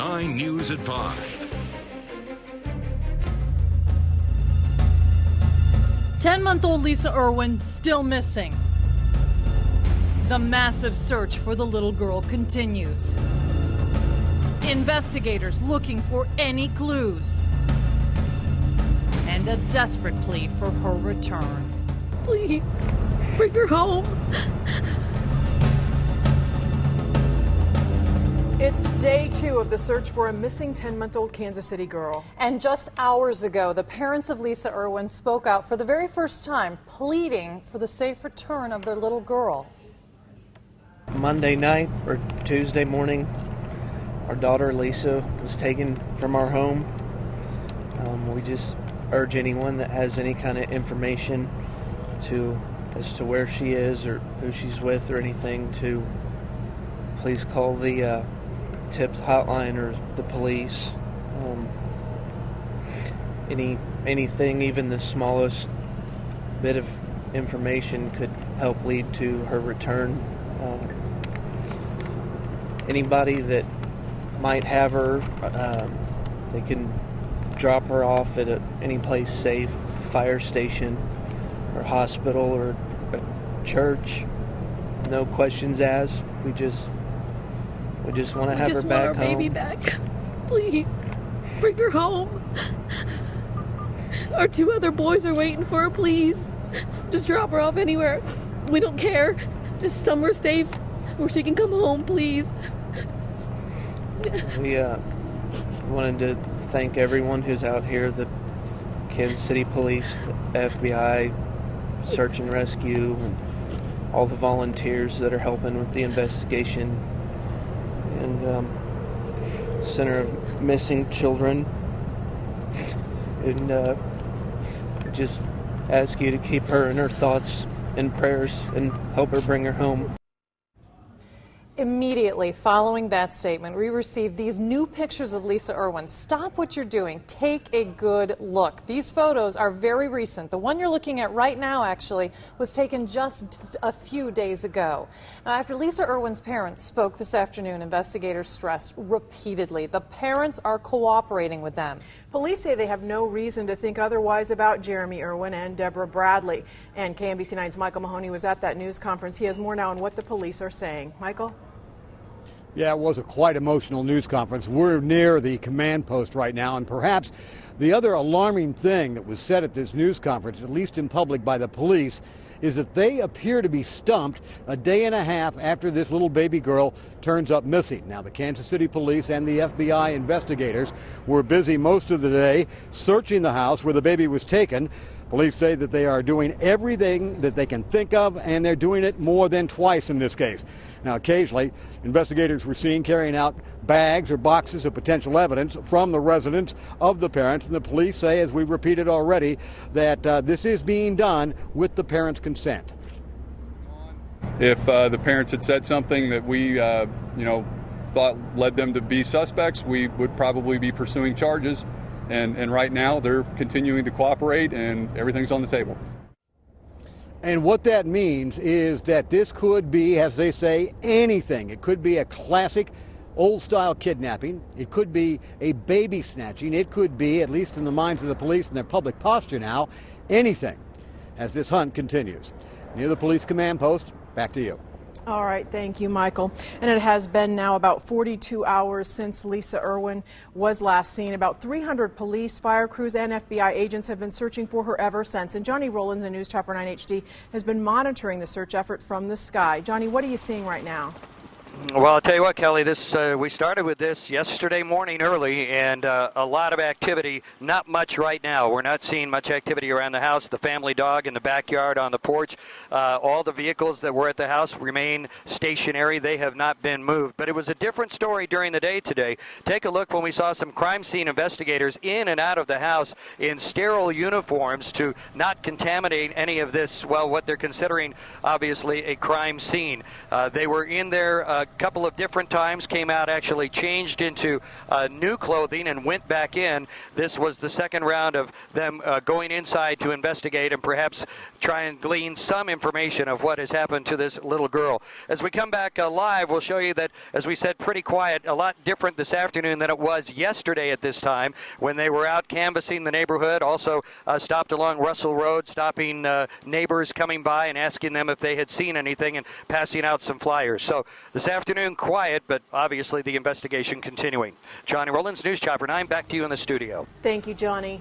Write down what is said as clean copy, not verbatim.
9 News at 5. 10-month-old Lisa Irwin still missing. The massive search for the little girl continues. Investigators looking for any clues. And a desperate plea for her return. Please, bring her home. It's day 2 of the search for a missing 10-month-old Kansas City girl. And just hours ago, the parents of Lisa Irwin spoke out for the very first time, pleading for the safe return of their little girl. Monday night or Tuesday morning, our daughter Lisa was taken from our home. We just urge anyone that has any kind of information as to where she is or who she's with or anything to please call the TIPS hotline or the police. Anything, even the smallest bit of information could help lead to her return. Anybody that might have her, they can drop her off at any place safe, fire station or hospital or a church. No questions asked. We just want to have her back home. We just want our baby back. Please, bring her home. Our 2 other boys are waiting for her. Please, just drop her off anywhere. We don't care. Just somewhere safe where she can come home, please. We wanted to thank everyone who's out here, the Kansas City Police, the FBI, Search and Rescue, and all the volunteers that are helping with the investigation, and Center of Missing Children. And just ask you to keep her in her thoughts and prayers and help her bring her home. Immediately following that statement, we received these new pictures of Lisa Irwin. Stop what you're doing. Take a good look. These photos are very recent. The one you're looking at right now, actually, was taken just a few days ago. Now, after Lisa Irwin's parents spoke this afternoon, investigators stressed repeatedly the parents are cooperating with them. Police say they have no reason to think otherwise about Jeremy Irwin and Deborah Bradley. And KMBC 9's Michael Mahoney was at that news conference. He has more now on what the police are saying. Michael? Yeah, it was a quite emotional news conference. We're near the command post right now, and perhaps the other alarming thing that was said at this news conference, at least in public by the police, is that they appear to be stumped a day and a half after this little baby girl turns up missing. Now, the Kansas City Police and the FBI investigators were busy most of the day searching the house where the baby was taken. Police say that they are doing everything that they can think of, and they're doing it more than twice in this case. Now, occasionally, investigators were seen carrying out bags or boxes of potential evidence from the residence of the parents, and the police say, as we repeated already, that this is being done with the parents' consent. If the parents had said something that we, thought led them to be suspects, we would probably be pursuing charges. And right now, they're continuing to cooperate, and everything's on the table. And what that means is that this could be, as they say, anything. It could be a classic old-style kidnapping. It could be a baby snatching. It could be, at least in the minds of the police and their public posture now, anything, as this hunt continues. Near the police command post, back to you. All right, thank you, Michael. And it has been now about 42 hours since Lisa Irwin was last seen. About 300 police, fire crews, and FBI agents have been searching for her ever since. And Johnny Rollins in News Chopper 9 HD has been monitoring the search effort from the sky. Johnny, what are you seeing right now? Well, I'll tell you what, Kelly, we started with this yesterday morning early, and a lot of activity. Not much right now. We're not seeing much activity around the house. The family dog in the backyard on the porch. All the vehicles that were at the house remain stationary. They have not been moved. But it was a different story during the day today. Take a look when we saw some crime scene investigators in and out of the house in sterile uniforms to not contaminate any of this, well, what they're considering, obviously, a crime scene. They were in there a couple of different times, came out, actually changed into new clothing and went back in. This was the second round of them going inside to investigate and perhaps try and glean some information of what has happened to this little girl. As we come back live, we'll show you that, as we said, pretty quiet, a lot different this afternoon than it was yesterday at this time when they were out canvassing the neighborhood, also stopped along Russell Road, stopping neighbors coming by and asking them if they had seen anything and passing out some flyers. So this afternoon, quiet, but obviously the investigation continuing. Johnny Rollins, News Chopper 9, back to you in the studio. Thank you, Johnny.